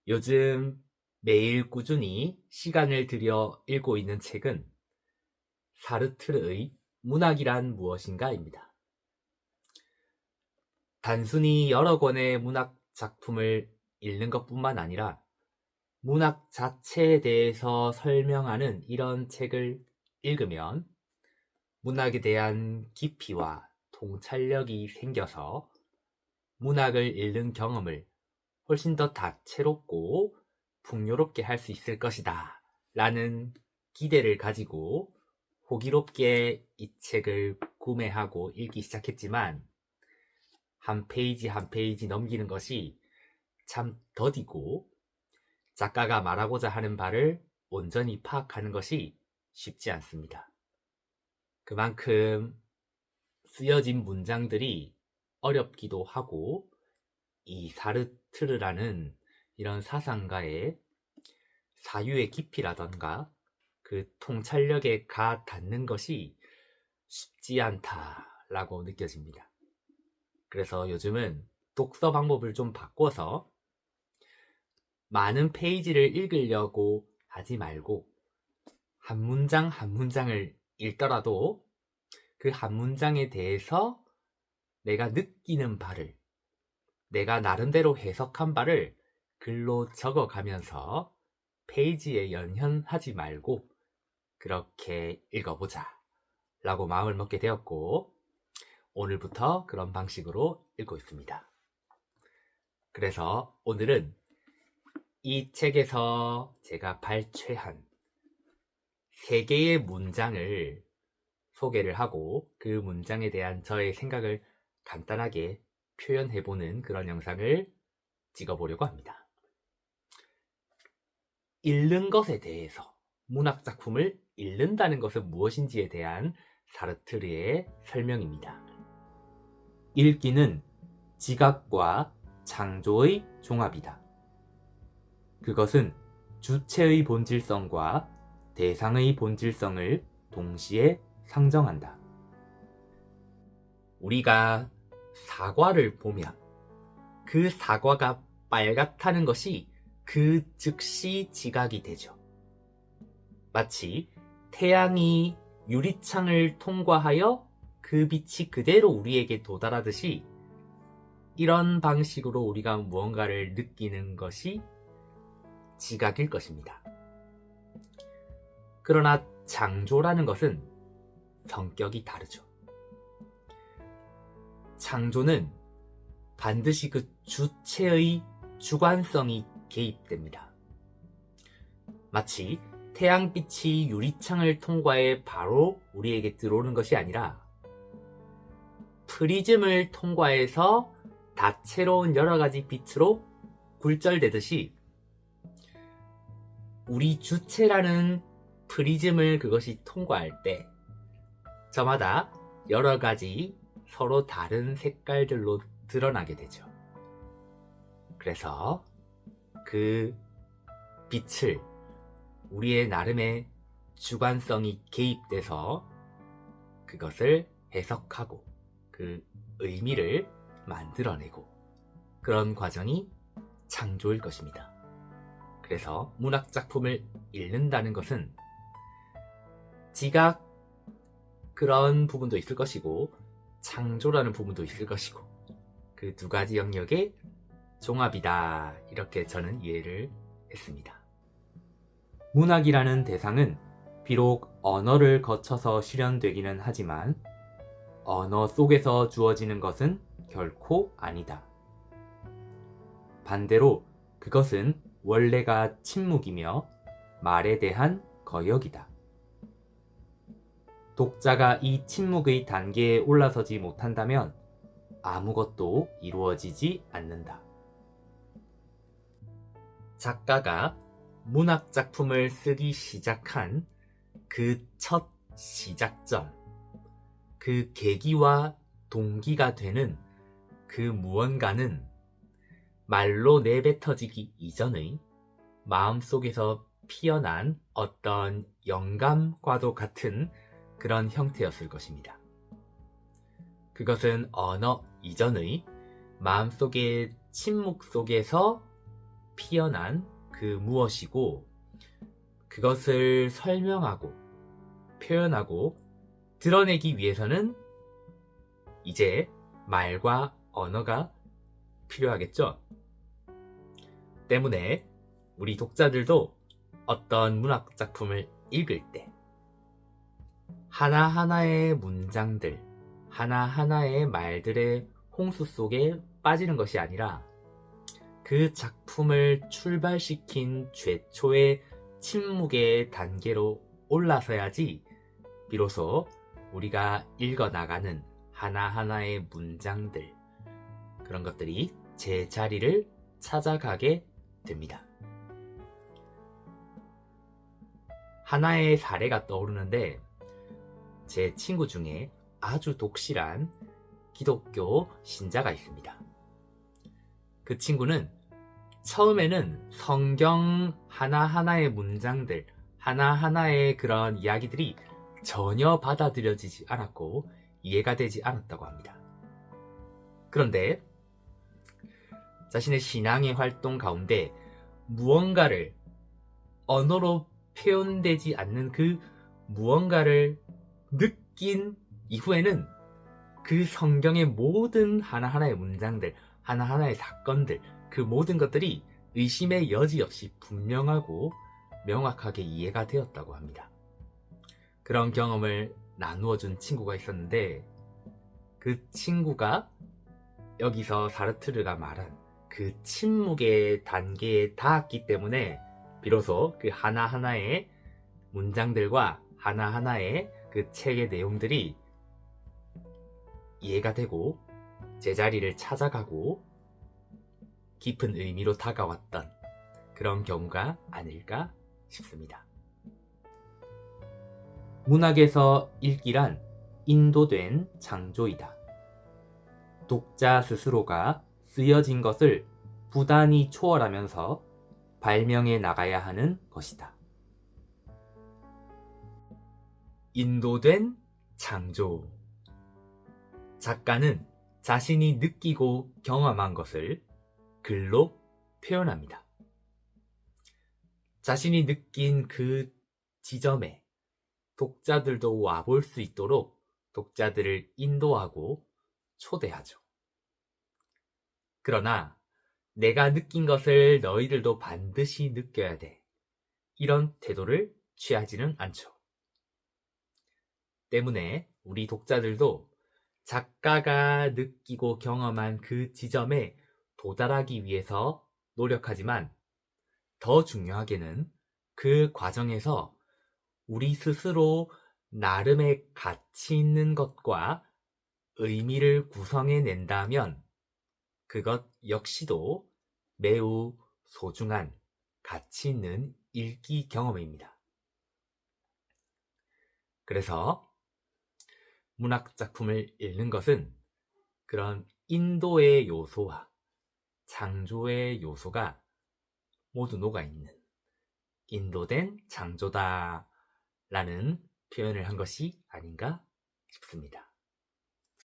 요즘 매일 꾸준히 시간을 들여 읽고 있는 책은 사르트르의 문학이란 무엇인가입니다. 단순히 여러 권의 문학 작품을 읽는 것뿐만 아니라 문학 자체에 대해서 설명하는 이런 책을 읽으면 문학에 대한 깊이와 통찰력이 생겨서 문학을 읽는 경험을 훨씬 더 다채롭고 풍요롭게 할 수 있을 것이다 라는 기대를 가지고 호기롭게 이 책을 구매하고 읽기 시작했지만 한 페이지 한 페이지 넘기는 것이 참 더디고 작가가 말하고자 하는 바를 온전히 파악하는 것이 쉽지 않습니다. 그만큼 쓰여진 문장들이 어렵기도 하고 이 사르트르라는 이런 사상가의 사유의 깊이라던가 그 통찰력에 가 닿는 것이 쉽지 않다라고 느껴집니다. 그래서 요즘은 독서 방법을 좀 바꿔서 많은 페이지를 읽으려고 하지 말고 한 문장 한 문장을 읽더라도 그 한 문장에 대해서 내가 느끼는 바를, 내가 나름대로 해석한 바를 글로 적어가면서 페이지에 연연하지 말고 그렇게 읽어보자 라고 마음을 먹게 되었고 오늘부터 그런 방식으로 읽고 있습니다. 그래서 오늘은 이 책에서 제가 발췌한 3개의 문장을 소개를 하고 그 문장에 대한 저의 생각을 간단하게 표현해보는 그런 영상을 찍어보려고 합니다. 읽는 것에 대해서, 문학작품을 읽는다는 것은 무엇인지에 대한 사르트르의 설명입니다. 읽기는 지각과 창조의 종합이다. 그것은 주체의 본질성과 대상의 본질성을 동시에 상정한다. 우리가 사과를 보면 그 사과가 빨갛다는 것이 그 즉시 지각이 되죠. 마치 태양이 유리창을 통과하여 그 빛이 그대로 우리에게 도달하듯이 이런 방식으로 우리가 무언가를 느끼는 것이 지각일 것입니다. 그러나 창조라는 것은 성격이 다르죠. 창조는 반드시 그 주체의 주관성이 개입됩니다. 마치 태양빛이 유리창을 통과해 바로 우리에게 들어오는 것이 아니라 프리즘을 통과해서 다채로운 여러 가지 빛으로 굴절되듯이 우리 주체라는 프리즘을 그것이 통과할 때 저마다 여러 가지 서로 다른 색깔들로 드러나게 되죠. 그래서 그 빛을 우리의 나름의 주관성이 개입돼서 그것을 해석하고 그 의미를 만들어내고 그런 과정이 창조일 것입니다. 그래서 문학작품을 읽는다는 것은 지각 그런 부분도 있을 것이고 창조라는 부분도 있을 것이고 그 두 가지 영역의 종합이다 이렇게 저는 이해를 했습니다. 문학이라는 대상은 비록 언어를 거쳐서 실현되기는 하지만 언어 속에서 주어지는 것은 결코 아니다. 반대로 그것은 원래가 침묵이며 말에 대한 거역이다. 독자가 이 침묵의 단계에 올라서지 못한다면 아무것도 이루어지지 않는다. 작가가 문학작품을 쓰기 시작한 그 첫 시작점, 그 계기와 동기가 되는 그 무언가는 말로 내뱉어지기 이전의 마음속에서 피어난 어떤 영감과도 같은 그런 형태였을 것입니다. 그것은 언어 이전의 마음속의 침묵 속에서 피어난 그 무엇이고 그것을 설명하고 표현하고 드러내기 위해서는 이제 말과 언어가 필요하겠죠. 때문에 우리 독자들도 어떤 문학 작품을 읽을 때 하나하나의 문장들, 하나하나의 말들의 홍수 속에 빠지는 것이 아니라 그 작품을 출발시킨 최초의 침묵의 단계로 올라서야지 비로소 우리가 읽어나가는 하나하나의 문장들, 그런 것들이 제 자리를 찾아가게 됩니다. 하나의 사례가 떠오르는데 제 친구 중에 아주 독실한 기독교 신자가 있습니다. 그 친구는 처음에는 성경 하나하나의 문장들, 하나하나의 그런 이야기들이 전혀 받아들여지지 않았고 이해가 되지 않았다고 합니다. 그런데 자신의 신앙의 활동 가운데 무언가를 언어로 표현되지 않는 그 무언가를 느낀 이후에는 그 성경의 모든 하나하나의 문장들, 하나하나의 사건들, 그 모든 것들이 의심의 여지 없이 분명하고 명확하게 이해가 되었다고 합니다. 그런 경험을 나누어 준 친구가 있었는데 그 친구가 여기서 사르트르가 말한 그 침묵의 단계에 닿았기 때문에 비로소 그 하나하나의 문장들과 하나하나의 그 책의 내용들이 이해가 되고 제자리를 찾아가고 깊은 의미로 다가왔던 그런 경우가 아닐까 싶습니다. 문학에서 읽기란 인도된 창조이다. 독자 스스로가 쓰여진 것을 부단히 초월하면서 발명해 나가야 하는 것이다. 인도된 창조. 작가는 자신이 느끼고 경험한 것을 글로 표현합니다. 자신이 느낀 그 지점에 독자들도 와볼 수 있도록 독자들을 인도하고 초대하죠. 그러나 내가 느낀 것을 너희들도 반드시 느껴야 돼. 이런 태도를 취하지는 않죠. 때문에 우리 독자들도 작가가 느끼고 경험한 그 지점에 도달하기 위해서 노력하지만 더 중요하게는 그 과정에서 우리 스스로 나름의 가치 있는 것과 의미를 구성해낸다면 그것 역시도 매우 소중한 가치 있는 읽기 경험입니다. 그래서 문학 작품을 읽는 것은 그런 인도의 요소와 창조의 요소가 모두 녹아있는 인도된 창조다 라는 표현을 한 것이 아닌가 싶습니다.